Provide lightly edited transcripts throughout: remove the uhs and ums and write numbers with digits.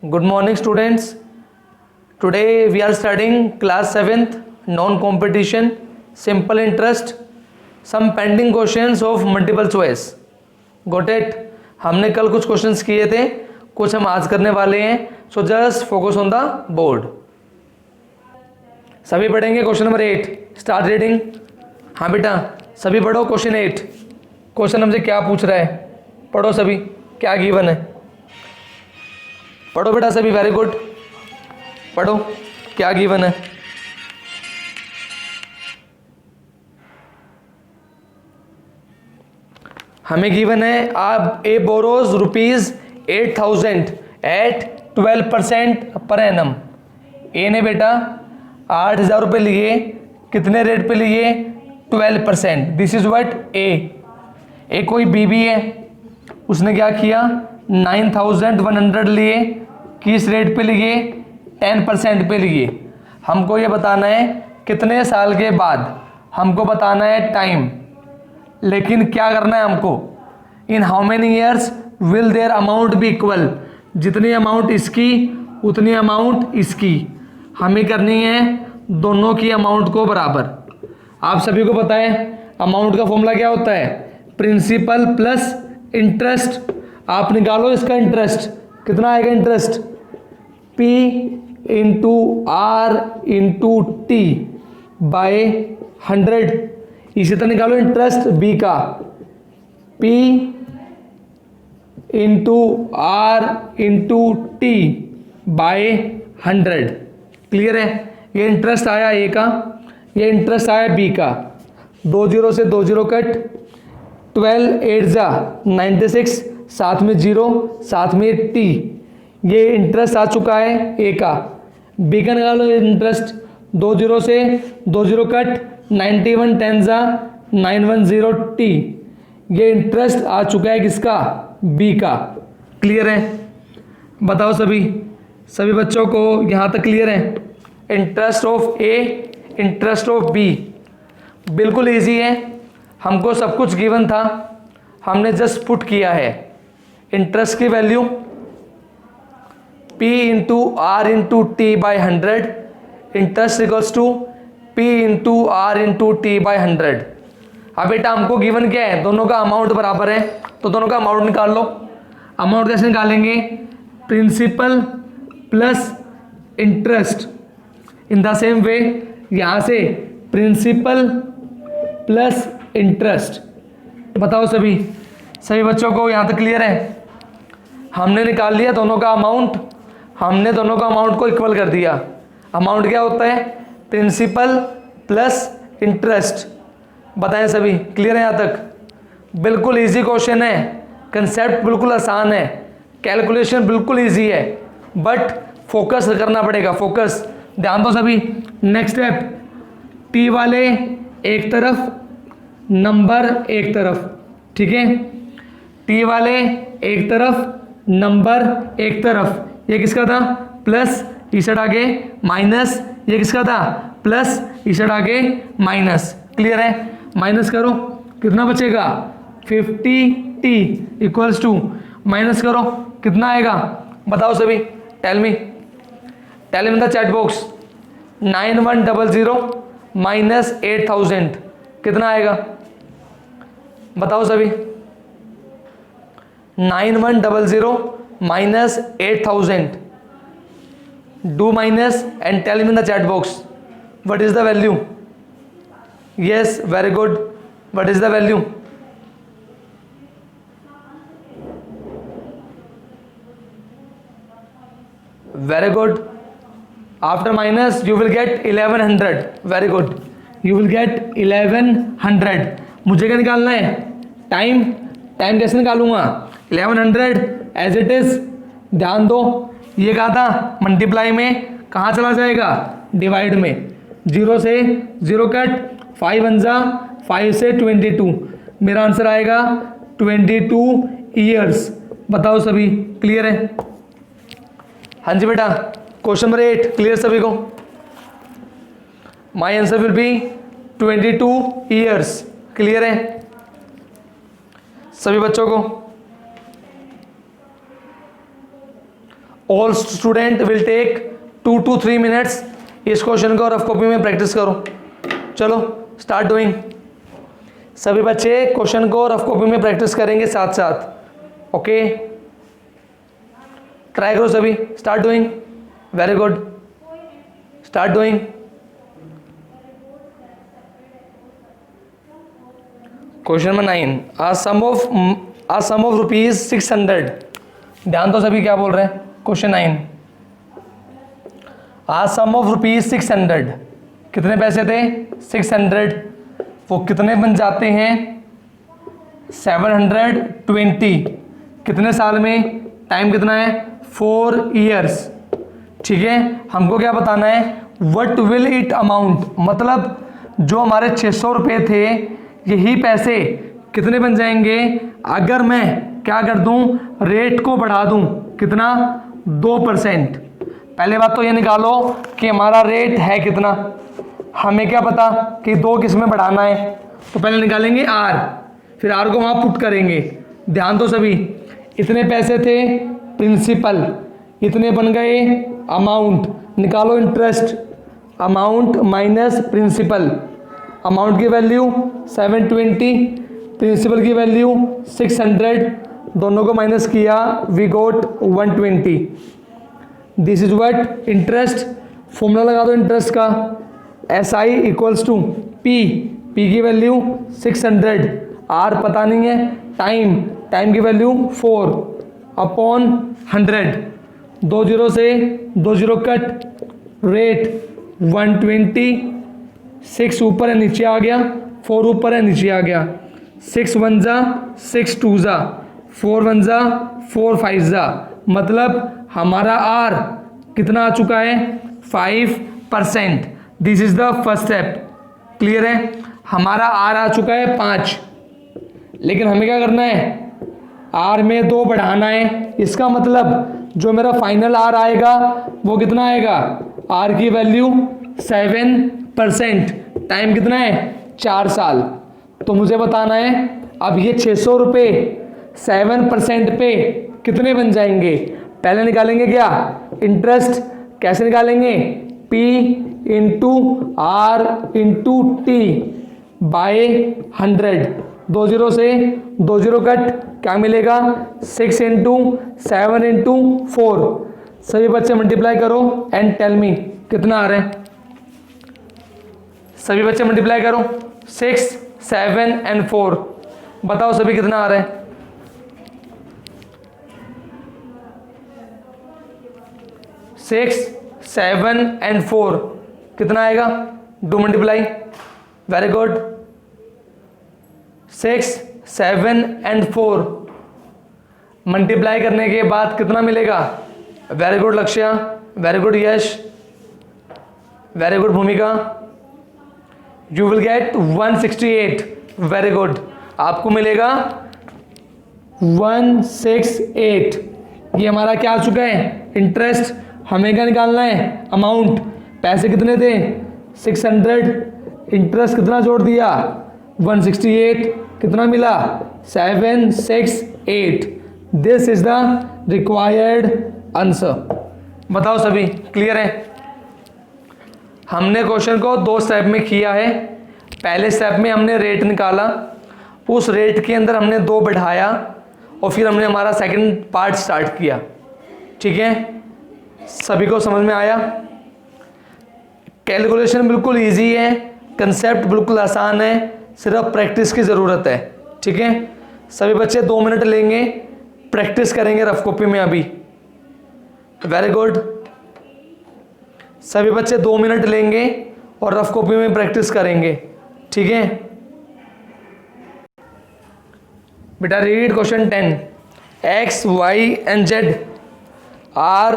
Good morning, students. Today we are studying class 7th non-competition simple interest some pending questions of multiple choice. Got it? हमने कल कुछ questions किए थे, कुछ हम आज करने वाले हैं. So just focus on the board. सभी पढ़ेंगे क्वेश्चन नंबर 8. Start reading. हाँ बेटा सभी पढ़ो. क्वेश्चन 8. क्वेश्चन हमसे क्या पूछ रहा है, पढ़ो सभी. क्या गिवन है, पढ़ो बेटा सभी. वेरी गुड, पढ़ो क्या गिवन है. हमें गिवन है आप ए बोरोज ₹8,000 एट 12% पर एनम. ए ने बेटा 8,000 रुपये लिए, कितने रेट पे लिए? 12%. दिस इज व्हाट ए. एक कोई बीबी है, उसने क्या किया? 9,100 लिए, किस रेट पे लिए? 10% पे लिए. हमको ये बताना है कितने साल के बाद, हमको बताना है टाइम. लेकिन क्या करना है हमको? In how many years will there amount be equal. जितनी अमाउंट इसकी उतनी अमाउंट इसकी. हमें करनी है दोनों की अमाउंट को बराबर. आप सभी को पता है अमाउंट का फॉर्मूला क्या होता है? Principal plus interest. आप निकालो इसका इंटरेस्ट. कितना आएगा interest? P into R into T by 100. इसी तरह निकालो इंटरेस्ट B का. P into R into T by 100. Clear है? ये इंटरेस्ट आया A का, ये इंटरेस्ट आया B का. 2 0 से 2 0 कट. 12 8 जा 96, साथ में 0, साथ में T. ये इंटरेस्ट आ चुका है A का. B का निकालो इंटरेस्ट. 2 0 से 2 0 कट. 91 10 जा 910 T. ये इंटरेस्ट आ चुका है किसका? B का. क्लियर है? बताओ सभी बच्चों को यहाँ तक क्लियर है? Interest of A, interest of B बिल्कुल इजी है. हमको सब कुछ गिवन था, हमने जस्ट पुट किया है. इंटरेस्ट की value P into R into T by 100. Interest equals to P into R into T by 100. अब बेटा हमको गिवन क्या है? दोनों का अमाउंट बराबर है, तो दोनों का अमाउंट निकाल लो. अमाउंट कैसे निकालेंगे? Principal plus interest. In the same way यहाँ से प्रिंसिपल प्लस इंटरेस्ट. बताओ सभी बच्चों को यहाँ तक क्लियर है? हमने निकाल लिया दोनों का अमाउंट, हमने दोनों का अमाउंट को इक्वल कर दिया. अमाउंट क्या होता है? Principal plus interest. बताएं सभी क्लियर है यहाँ तक? बिल्कुल इजी क्वेश्चन है, कंसेप्ट बिल्कुल आसान है, कैलकुलेशन बिल्कुल इजी है, बट फोकस करना पड़ेगा. फोकस, ध्यान दो सभी. नेक्स्ट स्टेप, टी वाले एक तरफ, नंबर एक तरफ. ठीक है? टी वाले एक तरफ, नंबर एक तरफ. ये किसका था? प्लस, इस साइड आगे माइनस. ये किसका था? प्लस, इस साइड आगे माइनस. क्लियर है? माइनस करो, कितना बचेगा? 50t इक्वल्स टू, माइनस करो कितना आएगा? बताओ सभी. Tell me in the chat box. 9100 minus 8000 कितना आएगा? बताओ सभी. 9100 minus 8000. Do minus and tell me in the chat box what is the value. Yes, very good. What is the value? Very good. After minus you will get 1100. Very good. You will get 1100. मुझे क्या निकालना है? Time कैसे निकालूंगा? 1100 as it is. ध्यान दो, ये कहा था मल्टीप्लाई में, कहाँ चला जाएगा? डिवाइड में. 0 से 0 कट. 5 1 जा 5 से 22. मेरा आंसर आएगा 22 ईयर्स. बताओ सभी क्लियर है? हाँ जी बेटा. क्वेश्चन नंबर 8 क्लियर सभी को? My answer will be 22 years. Clear है सभी बच्चों को? All student will take 2 to 3 minutes इस क्वेश्चन को रफ कॉपी में प्रैक्टिस करो। चलो स्टार्ट डूइंग। सभी बच्चे क्वेश्चन को रफ कॉपी में प्रैक्टिस करेंगे साथ साथ। ओके, ट्राई करो सभी। Start doing. Very good, start doing. Question number 9, a sum of rupees 600। ध्यान तो सभी क्या बोल रहे हैं। Question 9, a sum of rupees 600। कितने पैसे थे? 600। वो कितने बन जाते हैं? 720। कितने साल में? टाइम कितना है? 4 years। ठीक है, हमको क्या बताना है? व्हाट विल इट अमाउंट, मतलब जो हमारे 600 रुपये थे यही पैसे कितने बन जाएंगे अगर मैं क्या कर दूं? रेट को बढ़ा दूं। कितना? 2%। पहले बात तो ये निकालो कि हमारा रेट है कितना। हमें क्या पता कि 2 किस में बढ़ाना है, तो पहले निकालेंगे आर, फिर आर को वहाँ पुट करेंगे। ध्यान तो सभी, इतने पैसे थे प्रिंसिपल, इतने बन गए अमाउंट। निकालो interest, amount minus principal. Amount की वैल्यू 720, प्रिंसिपल की वैल्यू 600, दोनों को माइनस किया, we got 120। This is what interest. Formula लगा दो इंटरेस्ट का, S I equals to P, P की वैल्यू 600, आर पता नहीं है, टाइम की वैल्यू 4 अपॉन 100। 2 0 से 2 0 कट, रेट 120। 6 ऊपर है नीचे आ गया, 4 ऊपर है नीचे आ गया। 6 1 जा 6 2 जा, 4 1 जा 4 5 जा, मतलब हमारा आर कितना आ चुका है? 5%। This is the first step. Clear है? हमारा आर आ चुका है 5, लेकिन हमें क्या करना है? आर में 2 बढ़ाना है। इसका मतलब जो मेरा फाइनल आर आएगा वो कितना आएगा? आर की वैल्यू 7%। टाइम कितना है? 4 साल। तो मुझे बताना है अब ये 600 रुपये 7% पे कितने बन जाएंगे। पहले निकालेंगे क्या? इंटरेस्ट। कैसे निकालेंगे? P into R into T by 100। 2 0 से 2 0 कट, क्या मिलेगा? 6 इंटू 7 इंटू 4। सभी बच्चे मल्टीप्लाई करो एंड टेल मी कितना आ रहा है। सभी बच्चे मल्टीप्लाई करो, 6 7 एंड 4। बताओ सभी कितना आ रहा है? 6 7 एंड 4 कितना आएगा? Do multiply. Very good. 6 7 and 4 multiply करने के बाद कितना मिलेगा? वेरी गुड लक्ष्या, वेरी गुड यश, वेरी गुड भूमिका। You will get 168। Very good, आपको मिलेगा 168। ये हमारा क्या आ चुका है? इंटरेस्ट। हमें क्या निकालना है? अमाउंट। पैसे कितने थे? 600। इंटरेस्ट कितना जोड़ दिया? 168। कितना मिला? 768। This is the required answer. बताओ सभी क्लियर है? हमने क्वेश्चन को 2 स्टेप में किया है। पहले स्टेप में हमने रेट निकाला, उस रेट के अंदर हमने 2 बढ़ाया और फिर हमने हमारा सेकंड पार्ट स्टार्ट किया। ठीक है, सभी को समझ में आया? कैलकुलेशन बिल्कुल इजी है, कंसेप्ट बिल्कुल आसान है, सिर्फ प्रैक्टिस की ज़रूरत है। ठीक है, सभी बच्चे 2 मिनट लेंगे, प्रैक्टिस करेंगे रफ कॉपी में अभी। Very good. सभी बच्चे 2 मिनट लेंगे और रफ कॉपी में प्रैक्टिस करेंगे। ठीक है बेटा, read question 10। X Y and Z are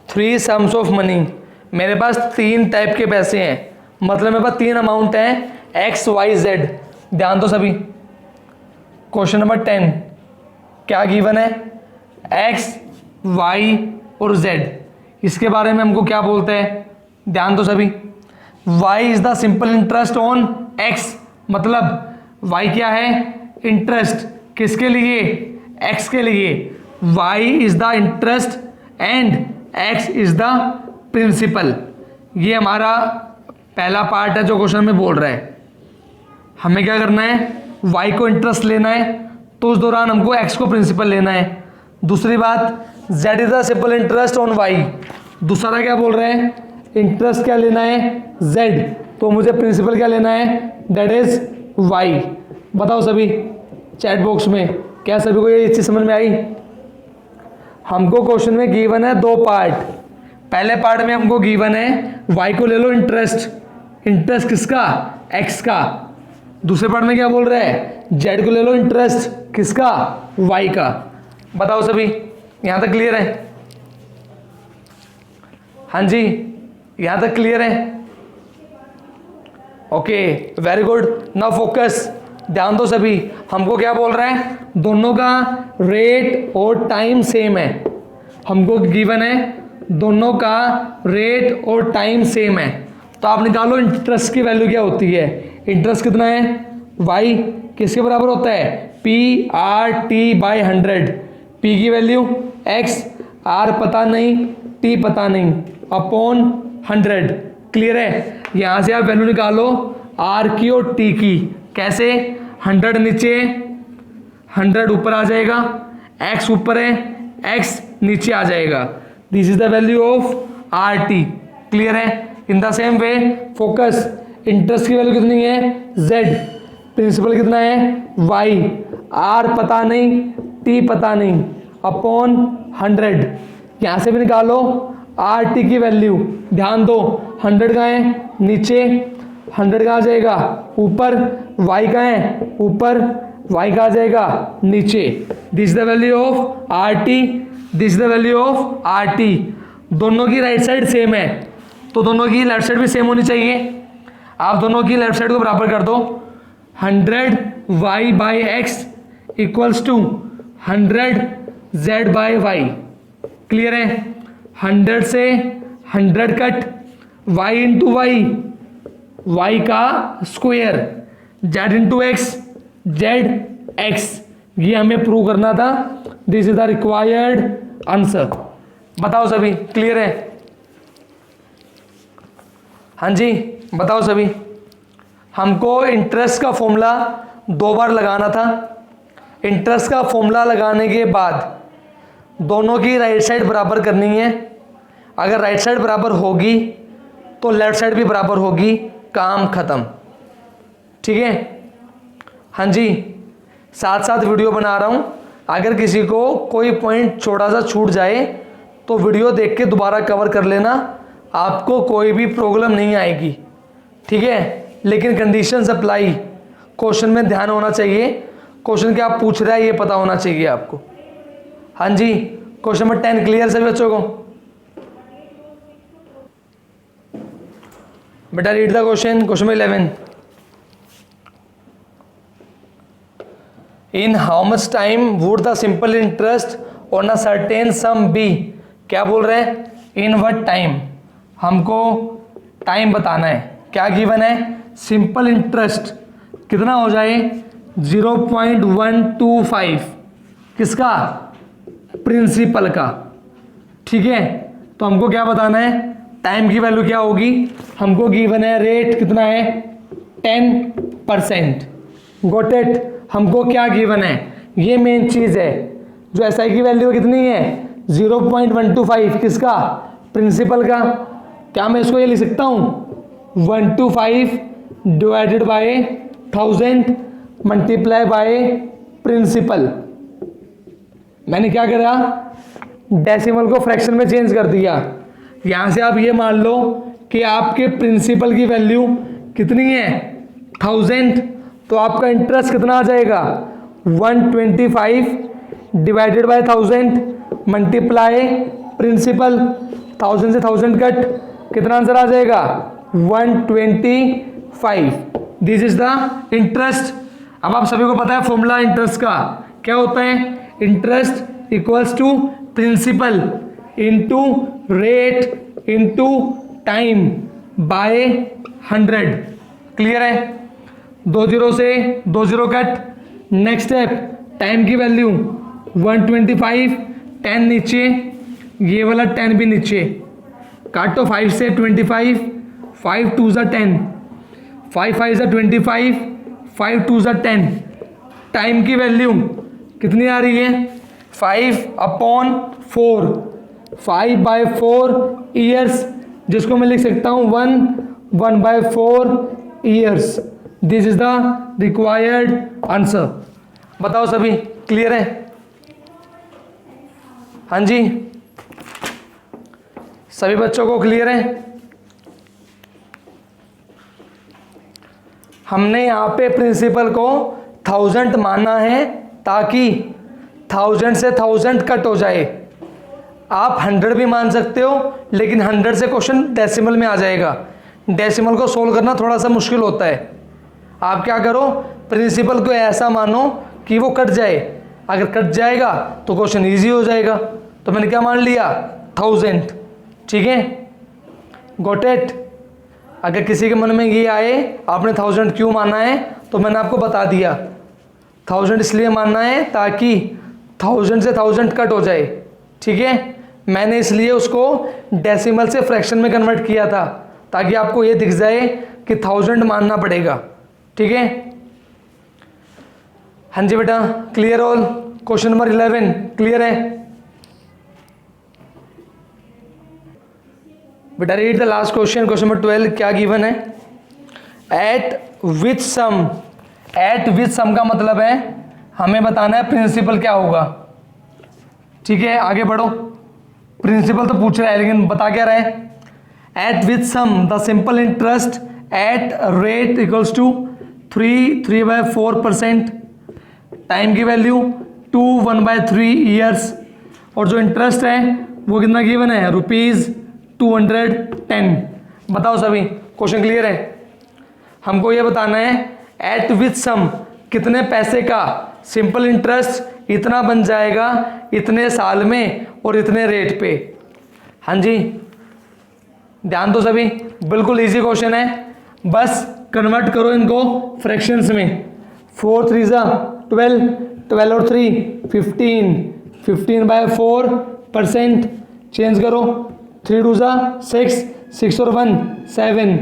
3 sums of money. मेरे पास 3 टाइप के पैसे हैं, मतलब मेरे पास 3 अमाउंट हैं एक्स वाई जेड। ध्यान दो सभी, क्वेश्चन नंबर 10 क्या गिवन है? एक्स वाई और जेड। इसके बारे में हमको क्या बोलते हैं? ध्यान दो सभी, y is the simple interest on x, मतलब y क्या है? इंटरेस्ट। किसके लिए? x के लिए। y is the interest and x is the principal. ये हमारा पहला पार्ट है जो क्वेश्चन में बोल रहा है। हमें क्या करना है, y को इंटरेस्ट लेना है, तो उस दौरान हमको x को प्रिंसिपल लेना है। दूसरी बात, z is the simple interest on y। दूसरा क्या बोल रहे हैं, इंटरेस्ट क्या लेना है z, तो मुझे प्रिंसिपल क्या लेना है, दैट इज y। बताओ सभी चैट बॉक्स में, क्या सभी को ये चीज़ समझ में आई? हमको क्वेश्चन में गिवन है दो पार्ट। पहले पार्ट में हमको गिवन है y को ले लो इंटरेस्ट, इंटरेस्ट किसका, x का। दूसरे पार्ट में क्या बोल रहा है, z को ले लो इंटरेस्ट किसका, y का। बताओ सभी यहां तक क्लियर है? हाँ जी, यहां तक क्लियर है? Okay, very good. Now focus, ध्यान दो सभी। हमको क्या बोल रहा है, दोनों का रेट और टाइम सेम है। हमको गिवन है दोनों का रेट और टाइम सेम है, तो आप निकालो इंटरेस्ट की वैल्यू क्या होती है। इंटरेस्ट कितना है, y किसके बराबर होता है, PRT/100। p की वैल्यू x, r पता नहीं, t पता नहीं, अपॉन 100। क्लियर है? यहाँ से आप वैल्यू निकालो r की और t की। कैसे, 100 नीचे 100 ऊपर आ जाएगा, x ऊपर है, x नीचे आ जाएगा। This is the value of RT। Clear है? In the same way focus, interest की वैल्यू कितनी है, z, प्रिंसिपल कितना है, y, r पता नहीं, t पता नहीं, अपॉन 100। यहाँ से भी निकालो RT की वैल्यू। ध्यान दो, 100 का है नीचे, 100 का आ जाएगा ऊपर, y का है ऊपर, y का आ जाएगा नीचे। This the value of RT, this the value of RT। दोनों की राइट साइड सेम है, तो दोनों की लेफ्ट साइड भी सेम होनी चाहिए। आप दोनों की लेफ्ट साइड को बराबर कर दो। 100y/x equals to 100z/y। Clear है? 100 से 100 कट, y इंटू y का square, z into x, zx। ये हमें प्रूव करना था। This is the required answer. बताओ सभी क्लियर है? हाँ जी, बताओ सभी। हमको इंटरेस्ट का फॉर्मूला 2 बार लगाना था। इंटरेस्ट का फॉर्मूला लगाने के बाद दोनों की राइट साइड बराबर करनी है। अगर राइट साइड बराबर होगी तो लेफ्ट साइड भी बराबर होगी, काम खत्म। ठीक है? हाँ जी, साथ साथ वीडियो बना रहा हूँ। अगर किसी को कोई पॉइंट छोटा सा छूट जाए तो वीडियो देख के दोबारा कवर कर लेना, आपको कोई भी प्रॉब्लम नहीं आएगी। ठीक है? लेकिन कंडीशन अप्लाई, क्वेश्चन में ध्यान होना चाहिए। क्वेश्चन क्या पूछ रहा है ये पता होना चाहिए आपको। हाँ जी, क्वेश्चन नंबर 10 क्लियर सभी बच्चों को? बेटा read the question, question number 11। In how much time would the simple interest on a certain sum be. क्या बोल रहे हैं, इन व्हाट टाइम। हमको टाइम बताना है। क्या गिवन है, सिंपल इंटरेस्ट कितना हो जाए, 0.125 किसका, प्रिंसिपल का। ठीक है? तो हमको क्या बताना है, टाइम की वैल्यू क्या होगी। हमको गिवन है रेट कितना है, 10%। Got it? हमको क्या गिवन है, ये मेन चीज़ है। जो SI की वैल्यू कितनी है, 0.125 किसका, प्रिंसिपल का। क्या मैं इसको ये लिख सकता हूँ, 125 divided by 1000 multiply by principal. मैंने क्या करा, डेसिमल को फ्रैक्शन में चेंज कर दिया। यहाँ से आप ये मान लो कि आपके प्रिंसिपल की वैल्यू कितनी है, 1000, तो आपका इंटरेस्ट कितना आ जाएगा, 125 डिवाइडेड बाय 1000 मल्टीप्लाई प्रिंसिपल। 1000 से 1000 कट, कितना आंसर आ जाएगा, 125। This is the interest. अब आप सभी को पता है फॉर्मूला इंटरेस्ट का क्या होता है, interest equals to principal into rate into time by 100। Clear है? 20 से 20 कट। नेक्स्ट स्टेप, टाइम की वैल्यू 125, 10 नीचे, ये वाला 10 भी नीचे, काटो 5 से 25, 5 2 ज़ा 10, 5 5 ज़ा 25, 5 2 ज़ा 10। टाइम की वैल्यू कितनी आ रही है? 5/4, 5/4 ईयर्स, जिसको मैं लिख सकता हूँ 1/4 years. This is the required answer. बताओ सभी, क्लियर है? हाँ जी, सभी बच्चों को क्लियर है? हमने यहाँ पे प्रिंसिपल को 1000 माना है ताकि 1000 से 1000 कट हो जाए। आप 100 भी मान सकते हो, लेकिन 100 से क्वेश्चन डेसिमल में आ जाएगा। डेसिमल को सोल्व करना थोड़ा सा मुश्किल होता है। आप क्या करो, प्रिंसिपल को ऐसा मानो कि वो कट जाए। अगर कट जाएगा तो क्वेश्चन इजी हो जाएगा। तो मैंने क्या मान लिया? 1000। ठीक है, गॉट इट? अगर किसी के मन में ये आए आपने 1000 क्यों माना है, तो मैंने आपको बता दिया। 1000 इसलिए मानना है ताकि 1000 से 1000 कट हो जाए। ठीक है, मैंने इसलिए उसको डेसिमल से फ्रैक्शन में कन्वर्ट किया था ताकि आपको ये दिख जाए कि 1000 मानना पड़ेगा। ठीक है, हाँ जी बेटा, clear all? Question number 11 clear है बेटा? Read the last question, question number 12। क्या गिवन है? At which some. Eight which सम का मतलब है हमें बताना है प्रिंसिपल क्या होगा। ठीक है, आगे बढ़ो। प्रिंसिपल तो पूछ रहा है, लेकिन बता क्या रहा है? At which sum the simple interest at rate equals to 3/4%। Time की वैल्यू 2 1/3 ईयर्स। और जो इंटरेस्ट है वो कितना गिवन है? ₹210। बताओ सभी, क्वेश्चन क्लियर है? हमको ये बताना है एट विच सम, कितने पैसे का सिंपल इंटरेस्ट इतना बन जाएगा इतने साल में और इतने रेट पे। हाँ जी, ध्यान दो सभी, बिल्कुल इजी क्वेश्चन है। बस कन्वर्ट करो इनको फ्रैक्शंस में। 4 3 ज़ा 12, 12 और 3 15, 15/4%। चेंज करो, 3 2 ज़ा 6, 6 और 1 7,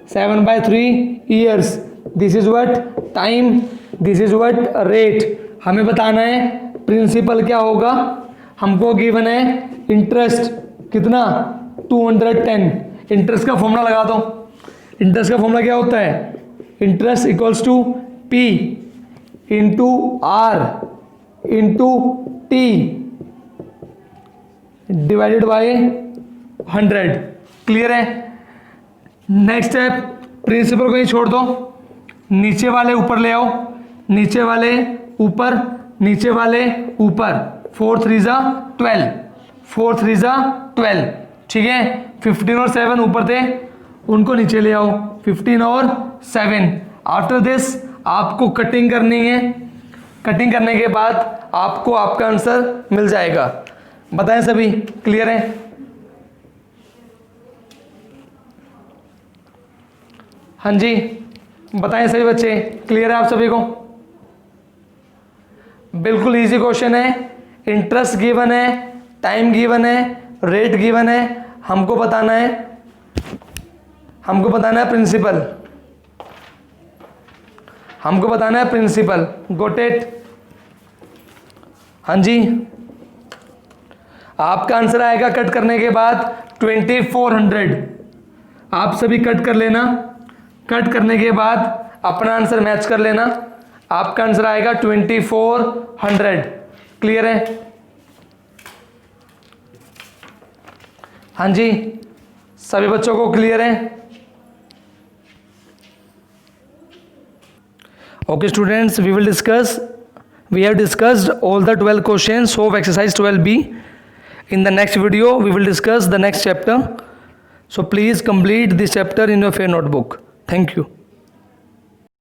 7/3 years. This is what time, this is what rate. हमें बताना है प्रिंसिपल क्या होगा। हमको गिवन है इंटरेस्ट कितना? 210। इंटरेस्ट का फॉर्मूला लगा दो। इंटरेस्ट का फॉर्मूला क्या होता है? Interest equals to P into R into T divided by 100। Clear है? नेक्स्ट स्टेप, प्रिंसिपल को ही छोड़ दो, नीचे वाले ऊपर ले आओ, नीचे वाले ऊपर, नीचे वाले ऊपर। 4 3 ज़ा 12, 4 3 ज़ा 12। ठीक है, 15 और 7 ऊपर थे, उनको नीचे ले आओ, 15 और 7। आफ्टर दिस आपको कटिंग करनी है। कटिंग करने के बाद आपको आपका आंसर मिल जाएगा। बताएं सभी, क्लियर है? हाँ जी, बताएं सभी बच्चे, क्लियर है आप सभी को? बिल्कुल इजी क्वेश्चन है। इंटरेस्ट गिवन है, टाइम गिवन है, रेट गिवन है। हमको बताना है प्रिंसिपल। हमको बताना है प्रिंसिपल। Got it? हाँ जी, आपका आंसर आएगा कट करने के बाद 2400। आप सभी कट कर लेना। कट करने के बाद अपना आंसर मैच कर लेना। आपका आंसर आएगा 2400। क्लियर है? हाँ जी, सभी बच्चों को क्लियर है? Okay students, we have discussed all the 12 questions of exercise 12B. In the next video we will discuss the next chapter, so please complete this chapter in your fair notebook. Thank you.